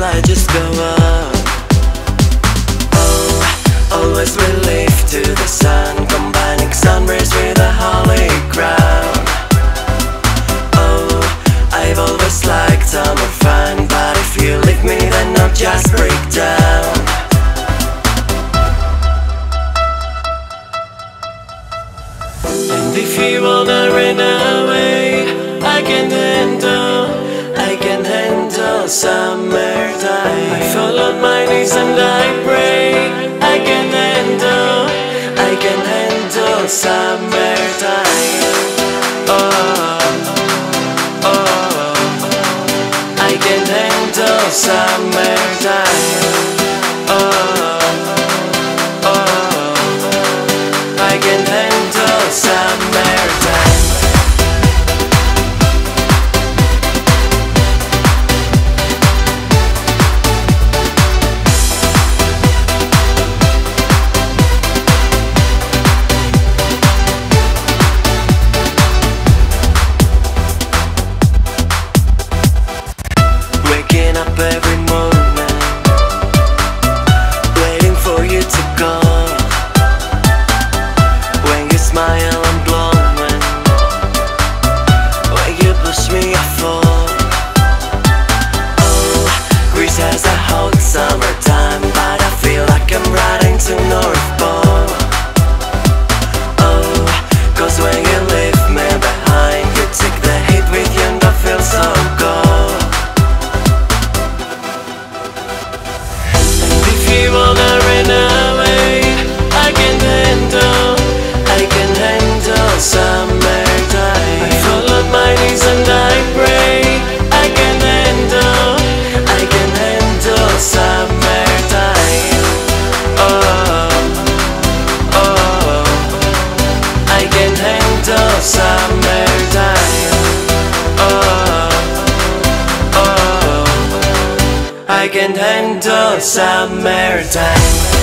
I just go up. Oh, always relief to the sun, combining sun rays with a holy crown. Oh, I've always liked summer fun, but if you leave me then I'll just break down. And if you wanna run away, I can handle summertime. I fall on my knees and I pray. I can handle summertime. Oh, oh, I can handle summertime. Oh, oh, I can handle summertime. Every moment, waiting for you to call. When you smile I'm blowing, when you push me I fall. Oh, Greece has a hot summertime, but I feel like I'm riding to North Pole. Oh, cause when you leave me behind, you take the heat with you and I feel so cold. If you wanna run away, I can handle summertime. I fall on my knees and I pray. I can handle summertime. Oh, oh, I can handle summertime. Oh, oh, I can handle summertime.